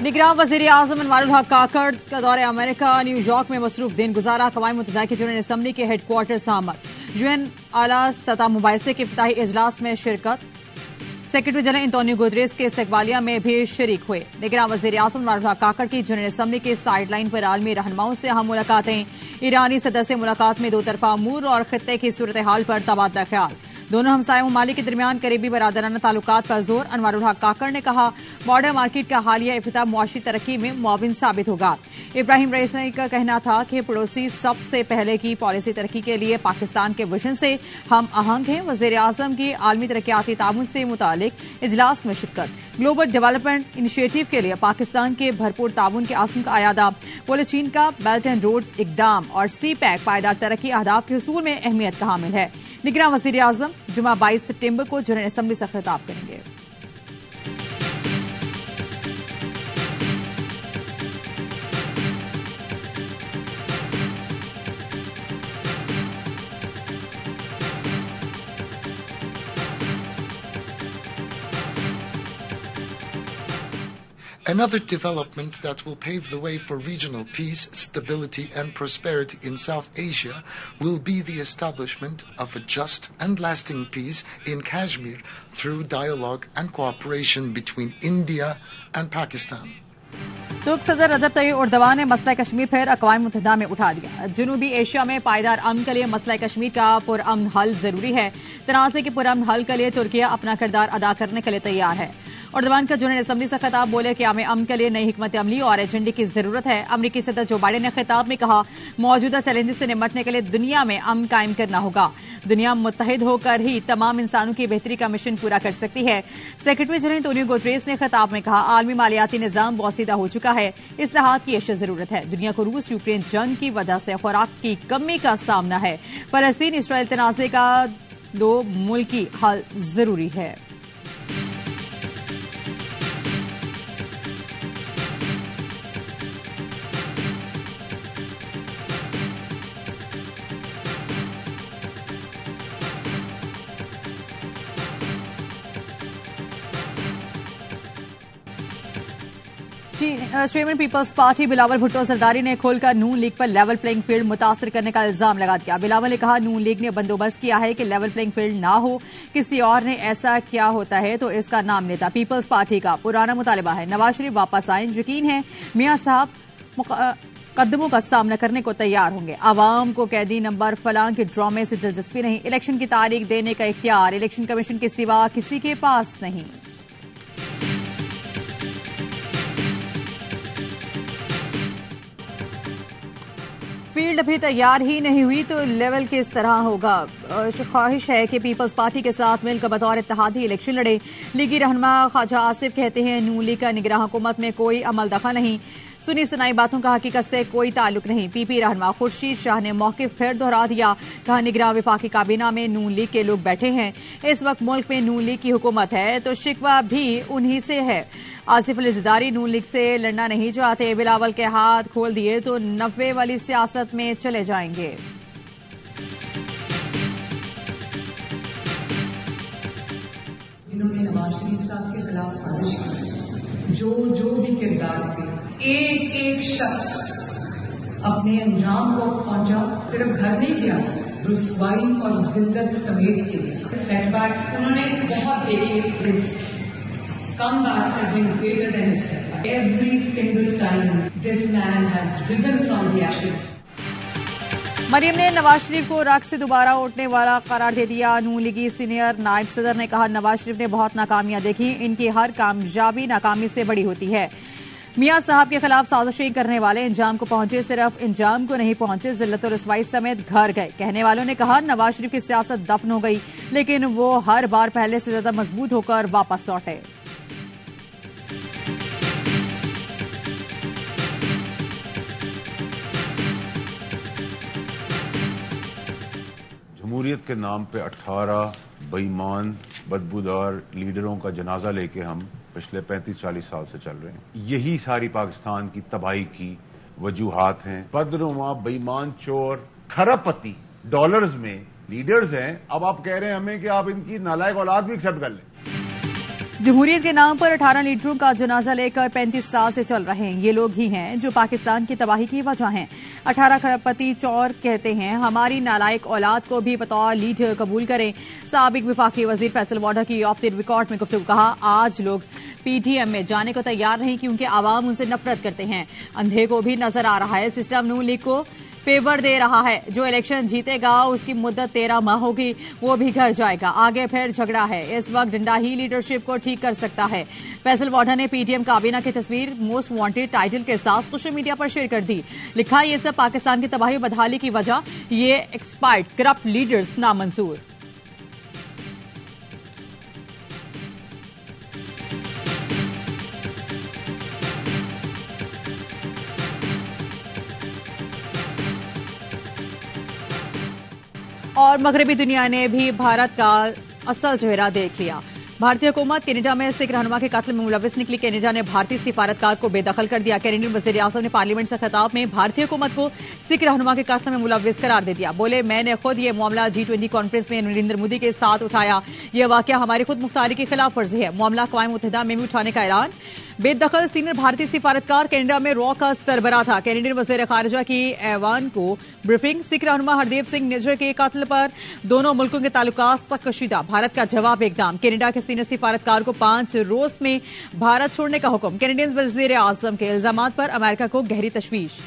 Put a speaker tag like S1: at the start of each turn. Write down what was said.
S1: निगरान वजीर आजम अनवारुल हक काकड़ का दौरे अमेरिका न्यूयॉर्क में मसरूफ दिन गुजारा। अक़वाम मुत्तहिदा की जनरल असम्बली के हेडक्वार्टर्स आमद। यूएन आला सतह मुबाहिसे के इफ्तिताही इजलास में शिरकत। सेक्रेटरी जनरल एंटोनियो गुतरेस के इस्तकबालिया में भी शरीक हुए। निगरान वजीर आजम अनवारुल हक काकड़ की जनरल असम्बली के साइड लाइन पर आलमी रहनुमाओं से अहम मुलाकातें। ईरानी सदर से मुलाकात में दो तरफा अमूर और खित्ते की सूरत हाल पर तबादला ख्याल। दोनों हमसाया ममालिक के दरमियान करीबी बरादराना ताल्लुकात पर जोर। अनवारुल हक काकड़ ने कहा, बॉर्डर मार्केट का हालिया इफ्तिताह मुआशी तरक्की में मुआविन साबित होगा। इब्राहिम रईसी का कहना था कि पड़ोसी सबसे पहले की पॉलिसी तरक्की के लिए पाकिस्तान के विजन से हम आहंग हैं। वजीर आजम की आलमी तरक्याती ताउन से मुतालिक इजलास में शिरकत। ग्लोबल डेवलपमेंट इनिशिएटिव के लिए पाकिस्तान के भरपूर ताउन के आज़म का आयादा। बोले, चीन का बेल्ट एंड रोड इकदाम और सी पैक पायदार तरक्की अहदाफ के हुसूल में अहमियत का हामिल है। निगरान वजीर आजम जुमा 22 सितंबर को जनरल असम्बली से खिताब करेंगे।
S2: Another development that will pave the way for regional peace, stability and prosperity in South Asia will be the establishment of a just and lasting peace in Kashmir through dialogue and cooperation between India and Pakistan.
S1: तुर्क सदर रजब तय्यिब Erdogan ने मसला कश्मीर फिर अक़वाम मुत्तहिदा में उठा दिया। जनूबी Asia में पायदार अमन के लिए मसला कश्मीर का पुरअमन हल जरूरी है। तनाज़े के पुरअमन हल के लिए तुर्किया अपना किरदार अदा करने के लिए तैयार है। एर्दोगान का जनरल असम्बली से खिताब। बोले कि हमें अमन के लिए नई हिकमत अमली और एजेंडे की जरूरत है। अमरीकी सदर जो बाइडेन ने खिताब में कहा, मौजूदा चैलेंजेस से निपटने के लिए दुनिया में अमन कायम करना होगा। दुनिया मुत्तहिद होकर ही तमाम इंसानों की बेहतरी का मिशन पूरा कर सकती है। सेक्रेटरी जनरल एंटोनियो गुतरेस ने खिताब में कहा, आलमी मालियाती निजाम बौसीदा हो चुका है। इस्लाहात की अशद जरूरत है। दुनिया को रूस यूक्रेन जंग की वजह से खुराक की कमी का सामना है। फलस्तीन इसराइल तनाज़े का दो मुल्की हल जरूरी है। चेयरमैन पीपल्स पार्टी बिलावल भुट्टो जरदारी ने खुलकर नून लीग पर लेवल प्लेइंग फील्ड मुतासर करने का इल्जाम लगा दिया। बिलावल ने कहा, नून लीग ने बंदोबस्त किया है कि लेवल प्लेइंग फील्ड ना हो। किसी और ने ऐसा किया होता है तो इसका नाम लेता। पीपल्स पार्टी का पुराना मुतालिबा है नवाज शरीफ वापस आए। यकीन है मियां साहब कदमों का सामना करने को तैयार होंगे। आवाम को कैदी नंबर फलां के ड्रामे से दिलचस्पी नहीं। इलेक्शन की तारीख देने का इख्तियार इलेक्शन कमीशन के सिवा किसी के पास नहीं। फील्ड अभी तैयार ही नहीं हुई तो लेवल किस तरह होगा। ख्वाहिश है कि पीपल्स पार्टी के साथ मिलकर बतौर इत्तेहादी इलेक्शन लड़े। लीगी रहनुमा ख्वाजा आसिफ कहते हैं, नून लीग का निगरान हुकूमत में कोई अमल दखल नहीं। सुनी सुनाई बातों का हकीकत से कोई ताल्लुक नहीं। पीपी रहनुमा खुर्शीद शाह ने मौकिफ फिर दोहरा दिया। कहा, निगरान विफाकी काबीना में नून लीग के लोग बैठे हैं। इस वक्त मुल्क में नून लीग की हुकूमत है तो शिकवा भी उन्हीं से है। आसिफ अली ज़रदारी नून लीग से लड़ना नहीं चाहते। बिलावल के हाथ खोल दिए तो 90 वाली सियासत में चले जाएंगे।
S3: इन्होंने नवाज शरीफ साहब के खिलाफ साजिश की। जो भी किरदार थे, एक एक शख्स अपने अंजाम को पहुंचा। सिर्फ घर नहीं गया, रुसवाई और जिल्लत समेत के सेटबैक्स उन्होंने बहुत देखे। Comebacks have been greater than his setbacks. Every single time this man has risen from the ashes.
S1: Maryam ने नवाज शरीफ को रग से दोबारा उठने वाला करार दे दिया। नून लीगी सीनियर नायब सदर ने कहा, नवाज शरीफ ने बहुत नाकामियां देखी। इनकी हर कामयाबी नाकामी से बड़ी होती है। मियां साहब के खिलाफ साजिशें करने वाले इंजाम को पहुंचे, सिर्फ इंजाम को नहीं पहुंचे, जिल्लत और रुसवाई समेत घर गए। कहने वालों ने कहा, नवाज शरीफ की सियासत दफन हो गई, लेकिन वो हर बार पहले से ज्यादा मजबूत होकर वापस लौटे।
S4: जमहूरियत के नाम पे 18 बेईमान बदबूदार लीडरों का जनाजा लेके हम पिछले 35-40 साल से चल रहे हैं। यही सारी पाकिस्तान की तबाही की वजूहात हैं। बदनुमा बेईमान चोर खरबपति डॉलर्स में लीडर्स हैं। अब आप कह रहे हैं हमें कि आप इनकी नालायक औलाद भी एक्सेप्ट कर लें।
S1: जमहूरियत के नाम पर 18 लीडरों का जनाजा लेकर 35 साल से चल रहे हैं। ये लोग ही हैं जो पाकिस्तान की तबाही की वजह हैं। 18 खरपति चौर कहते हैं, हमारी नालायक औलाद को भी बतौर लीडर कबूल करें। साबिक विफाकी वजीर फैसल वाडा की ऑफ द रिकॉर्ड में गुफ्तगू कहा, आज लोग पीटीएम में जाने को तैयार नहीं क्योंकि आवाम उनसे नफरत करते हैं। अंधे को भी नजर आ रहा है सिस्टम नून लीग को फेवर दे रहा है। जो इलेक्शन जीतेगा उसकी मुद्दत 13 माह होगी, वो भी घर जाएगा। आगे फिर झगड़ा है। इस वक्त डंडा ही लीडरशिप को ठीक कर सकता है। फैसल वाडा ने पीटीएम काबीना की तस्वीर मोस्ट वांटेड टाइटल के साथ सोशल मीडिया पर शेयर कर दी। लिखा, ये सब पाकिस्तान की तबाही बदहाली की वजह, ये एक्सपायर्ड करप्ट लीडर्स नामंजूर। और मगरबी दुनिया ने भी भारत का असल चेहरा देख लिया। भारतीय हुकूमत कनाडा में सिख रहनुमा के कत्ल में मुलविस निकली। कनाडा ने भारतीय सिफारतकार को बेदखल कर दिया। कैनेडियन वज़ीर-ए-आज़म ने पार्लियामेंट से खिताब में भारतीय हुकूमत को सिख रहनुमा के कत्ल में मुलविस करार दे दिया। बोले, मैंने खुद ये मामला G20 कॉन्फ्रेंस में नरेंद्र मोदी के साथ उठाया। यह वाकया हमारी खुद मुख्तारी की खिलाफ वर्जी है। मामला अक़वाम मुत्तहिदा में भी उठाने का ऐलान। बेदखल सीनियर भारतीय सिफारतकार कनाडा में रॉ का सरबराह था। कैनेडियन वज़ीर ख़ारिजा की ऐवान को ब्रीफिंग। सिख रहनुमा हरदीप सिंह निज्जर के कत्ल पर दोनों मुल्कों के ताल्लुकात सख्त कशीदा। भारत का जवाब एकदम। कनाडा के सीनियर सिफारतकार को 5 रोज में भारत छोड़ने का हुक्म। कैनेडियन वज़ीर-ए-आज़म के इल्जामात पर अमेरिका को गहरी तशवीश।